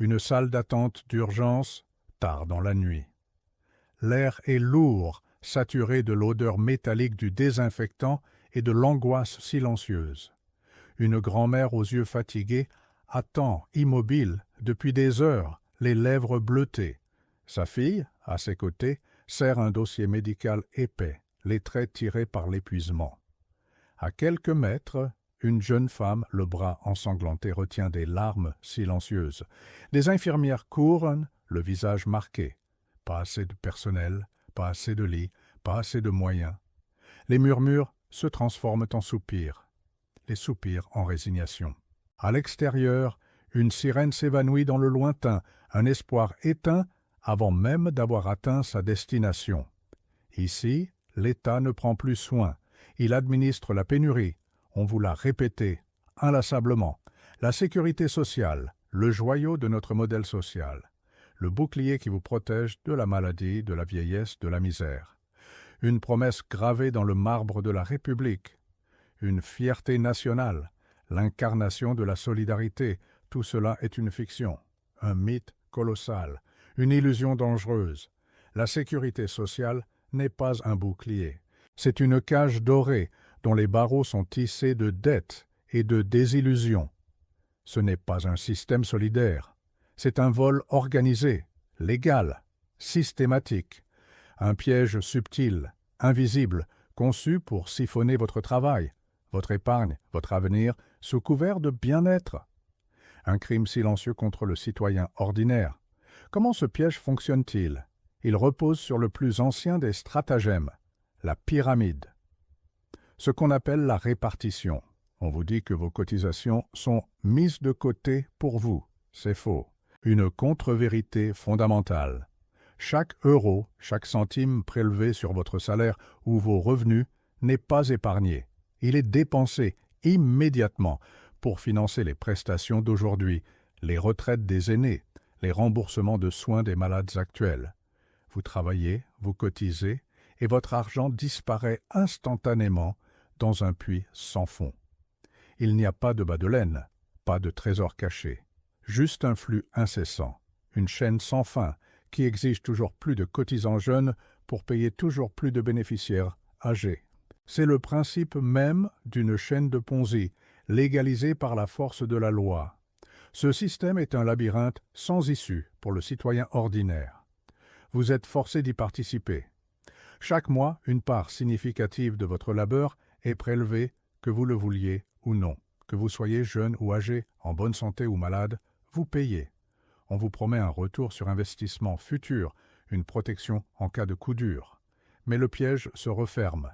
Une salle d'attente d'urgence, tard dans la nuit. L'air est lourd, saturé de l'odeur métallique du désinfectant et de l'angoisse silencieuse. Une grand-mère aux yeux fatigués attend, immobile, depuis des heures, les lèvres bleutées. Sa fille, à ses côtés, serre un dossier médical épais, les traits tirés par l'épuisement. À quelques mètres, une jeune femme, le bras ensanglanté, retient des larmes silencieuses. Des infirmières courent, le visage marqué. Pas assez de personnel, pas assez de lits, pas assez de moyens. Les murmures se transforment en soupirs. Les soupirs en résignation. À l'extérieur, une sirène s'évanouit dans le lointain, un espoir éteint avant même d'avoir atteint sa destination. Ici, l'État ne prend plus soin. Il administre la pénurie. On vous l'a répété, inlassablement. La sécurité sociale, le joyau de notre modèle social. Le bouclier qui vous protège de la maladie, de la vieillesse, de la misère. Une promesse gravée dans le marbre de la République. Une fierté nationale, l'incarnation de la solidarité. Tout cela est une fiction, un mythe colossal, une illusion dangereuse. La sécurité sociale n'est pas un bouclier. C'est une cage dorée dont les barreaux sont tissés de dettes et de désillusions. Ce n'est pas un système solidaire. C'est un vol organisé, légal, systématique. Un piège subtil, invisible, conçu pour siphonner votre travail, votre épargne, votre avenir, sous couvert de bien-être. Un crime silencieux contre le citoyen ordinaire. Comment ce piège fonctionne-t-il? Il repose sur le plus ancien des stratagèmes, la pyramide. Ce qu'on appelle la répartition. On vous dit que vos cotisations sont mises de côté pour vous. C'est faux. Une contre-vérité fondamentale. Chaque euro, chaque centime prélevé sur votre salaire ou vos revenus n'est pas épargné. Il est dépensé immédiatement pour financer les prestations d'aujourd'hui, les retraites des aînés, les remboursements de soins des malades actuels. Vous travaillez, vous cotisez, et votre argent disparaît instantanément dans un puits sans fond. Il n'y a pas de bas de laine, pas de trésor caché, juste un flux incessant, une chaîne sans fin qui exige toujours plus de cotisants jeunes pour payer toujours plus de bénéficiaires âgés. C'est le principe même d'une chaîne de Ponzi, légalisée par la force de la loi. Ce système est un labyrinthe sans issue pour le citoyen ordinaire. Vous êtes forcé d'y participer. Chaque mois, une part significative de votre labeur est prélevée, que vous le vouliez ou non. Que vous soyez jeune ou âgé, en bonne santé ou malade, vous payez. On vous promet un retour sur investissement futur, une protection en cas de coup dur. Mais le piège se referme.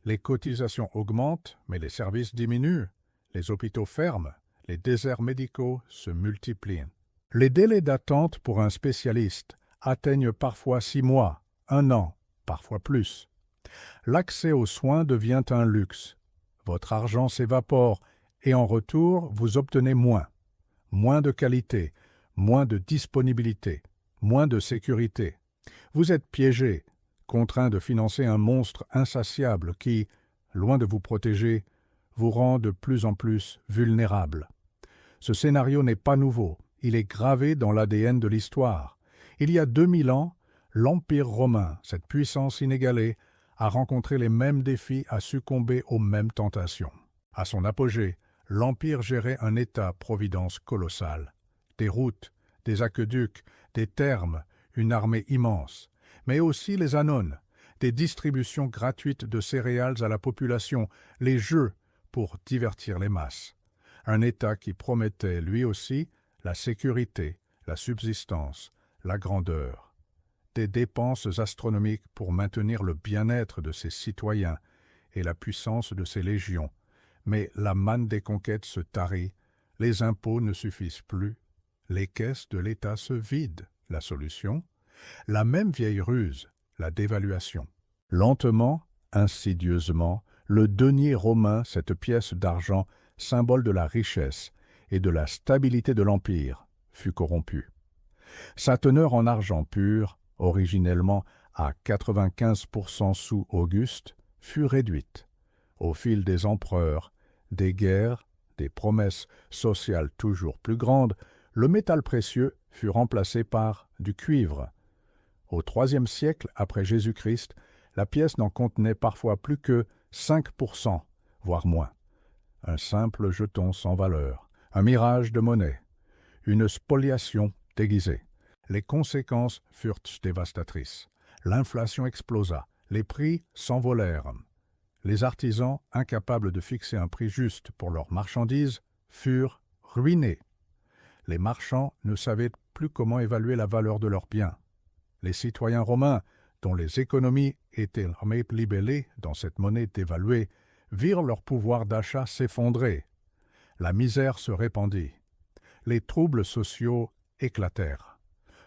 Les cotisations augmentent, mais les services diminuent. Les hôpitaux ferment, les déserts médicaux se multiplient. Les délais d'attente pour un spécialiste atteignent parfois 6 mois, 1 an, parfois plus. L'accès aux soins devient un luxe. Votre argent s'évapore et en retour, vous obtenez moins. Moins de qualité, moins de disponibilité, moins de sécurité. Vous êtes piégé, contraint de financer un monstre insatiable qui, loin de vous protéger, vous rend de plus en plus vulnérable. Ce scénario n'est pas nouveau, il est gravé dans l'ADN de l'histoire. Il y a 2000 ans, l'Empire romain, cette puissance inégalée, a rencontré les mêmes défis, a succombé aux mêmes tentations. À son apogée, l'Empire gérait un État-providence colossal. Des routes, des aqueducs, des thermes, une armée immense. Mais aussi les anones, des distributions gratuites de céréales à la population, les jeux pour divertir les masses. Un État qui promettait, lui aussi, la sécurité, la subsistance, la grandeur. Des dépenses astronomiques pour maintenir le bien-être de ses citoyens et la puissance de ses légions. Mais la manne des conquêtes se tarit, les impôts ne suffisent plus, les caisses de l'État se vident. La solution? La même vieille ruse, la dévaluation. Lentement, insidieusement, le denier romain, cette pièce d'argent, symbole de la richesse et de la stabilité de l'Empire, fut corrompu. Sa teneur en argent pur, originellement à 95% sous Auguste, fut réduite. Au fil des empereurs, des guerres, des promesses sociales toujours plus grandes, Le métal précieux fut remplacé par du cuivre. Au IIIe siècle après Jésus-Christ, la pièce n'en contenait parfois plus que 5%, voire moins. Un simple jeton sans valeur, un mirage de monnaie, une spoliation déguisée. Les conséquences furent dévastatrices. L'inflation explosa, les prix s'envolèrent. Les artisans, incapables de fixer un prix juste pour leurs marchandises, furent ruinés. Les marchands ne savaient plus comment évaluer la valeur de leurs biens. Les citoyens romains, dont les économies étaient libellées dans cette monnaie dévaluée, virent leur pouvoir d'achat s'effondrer. La misère se répandit. Les troubles sociaux éclatèrent.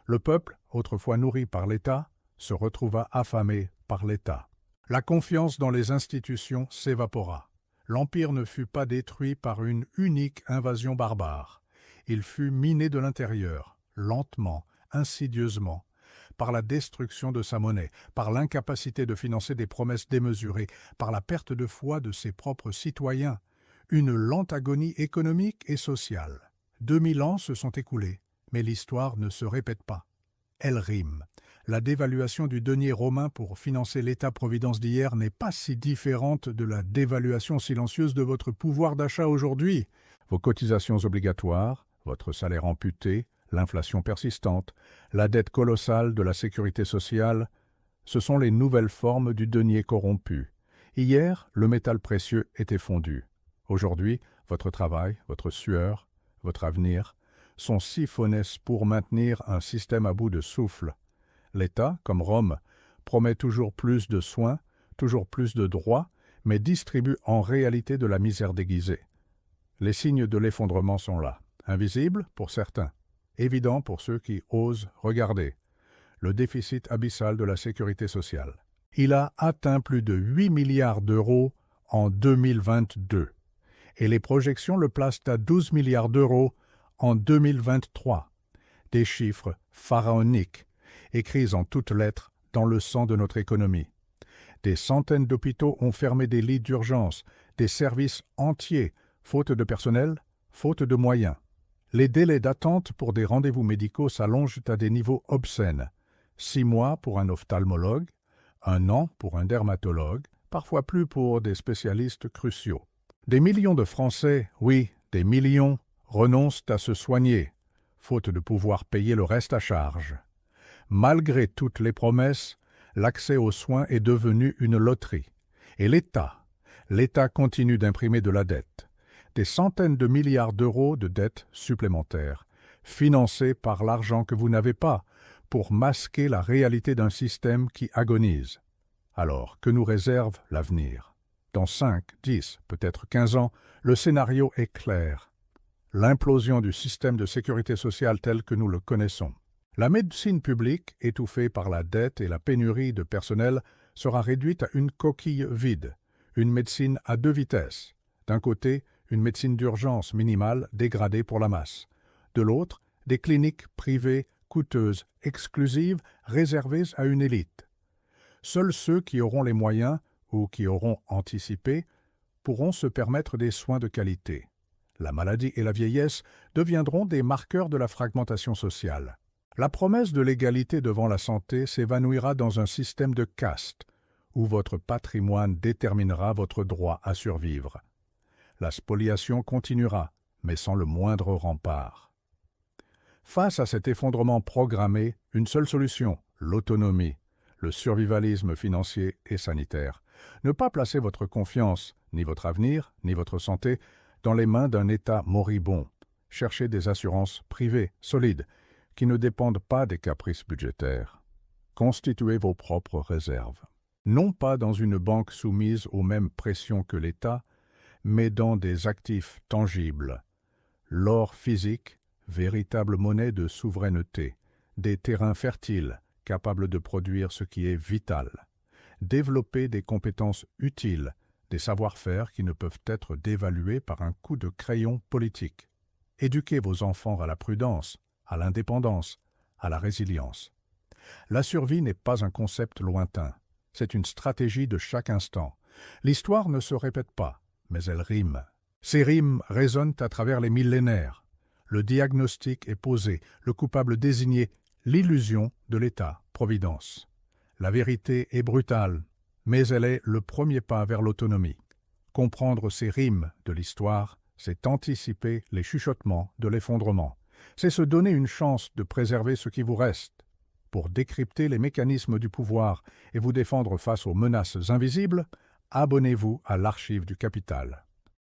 Le peuple, autrefois nourri par l'État, se retrouva affamé par l'État. La confiance dans les institutions s'évapora. L'Empire ne fut pas détruit par une unique invasion barbare. Il fut miné de l'intérieur, lentement, insidieusement, par la destruction de sa monnaie, par l'incapacité de financer des promesses démesurées, par la perte de foi de ses propres citoyens, une lente agonie économique et sociale. 2000 ans se sont écoulés, mais l'histoire ne se répète pas. Elle rime. La dévaluation du denier romain pour financer l'État-providence d'hier n'est pas si différente de la dévaluation silencieuse de votre pouvoir d'achat aujourd'hui. Vos cotisations obligatoires, votre salaire amputé, l'inflation persistante, la dette colossale de la sécurité sociale, ce sont les nouvelles formes du denier corrompu. Hier, le métal précieux était fondu. Aujourd'hui, votre travail, votre sueur, votre avenir sont si funestes pour maintenir un système à bout de souffle. L'État, comme Rome, promet toujours plus de soins, toujours plus de droits, mais distribue en réalité de la misère déguisée. Les signes de l'effondrement sont là, invisibles pour certains, évidents pour ceux qui osent regarder. Le déficit abyssal de la sécurité sociale. Il a atteint plus de 8 milliards d'euros en 2022, et les projections le placent à 12 milliards d'euros en 2023. Des chiffres pharaoniques, écrits en toutes lettres dans le sang de notre économie. Des centaines d'hôpitaux ont fermé des lits d'urgence, des services entiers, faute de personnel, faute de moyens. Les délais d'attente pour des rendez-vous médicaux s'allongent à des niveaux obscènes. 6 mois pour un ophtalmologue, 1 an pour un dermatologue, parfois plus pour des spécialistes cruciaux. Des millions de Français, oui, des millions, renoncent à se soigner, faute de pouvoir payer le reste à charge. Malgré toutes les promesses, l'accès aux soins est devenu une loterie. Et l'État continue d'imprimer de la dette. Des centaines de milliards d'euros de dettes supplémentaires, financées par l'argent que vous n'avez pas, pour masquer la réalité d'un système qui agonise. Alors, que nous réserve l'avenir? Dans 5, 10, peut-être 15 ans, le scénario est clair. L'implosion du système de sécurité sociale tel que nous le connaissons. La médecine publique, étouffée par la dette et la pénurie de personnel, sera réduite à une coquille vide, une médecine à 2 vitesses. D'un côté, une médecine d'urgence minimale dégradée pour la masse. De l'autre, des cliniques privées coûteuses, exclusives, réservées à une élite. Seuls ceux qui auront les moyens ou qui auront anticipé pourront se permettre des soins de qualité. La maladie et la vieillesse deviendront des marqueurs de la fragmentation sociale. La promesse de l'égalité devant la santé s'évanouira dans un système de caste, où votre patrimoine déterminera votre droit à survivre. La spoliation continuera, mais sans le moindre rempart. Face à cet effondrement programmé, une seule solution, l'autonomie, le survivalisme financier et sanitaire. Ne pas placer votre confiance, ni votre avenir, ni votre santé, dans les mains d'un État moribond. Cherchez des assurances privées, solides, qui ne dépendent pas des caprices budgétaires. Constituez vos propres réserves. Non pas dans une banque soumise aux mêmes pressions que l'État, mais dans des actifs tangibles. L'or physique, véritable monnaie de souveraineté, des terrains fertiles, capables de produire ce qui est vital. Développer des compétences utiles, des savoir-faire qui ne peuvent être dévalués par un coup de crayon politique. Éduquez vos enfants à la prudence, à l'indépendance, à la résilience. La survie n'est pas un concept lointain, c'est une stratégie de chaque instant. L'histoire ne se répète pas, mais elle rime. Ces rimes résonnent à travers les millénaires. Le diagnostic est posé, le coupable désigné, l'illusion de l'État-providence. La vérité est brutale, mais elle est le premier pas vers l'autonomie. Comprendre ces rimes de l'histoire, c'est anticiper les chuchotements de l'effondrement. C'est se donner une chance de préserver ce qui vous reste. Pour décrypter les mécanismes du pouvoir et vous défendre face aux menaces invisibles, abonnez-vous à l'Archive du Capital.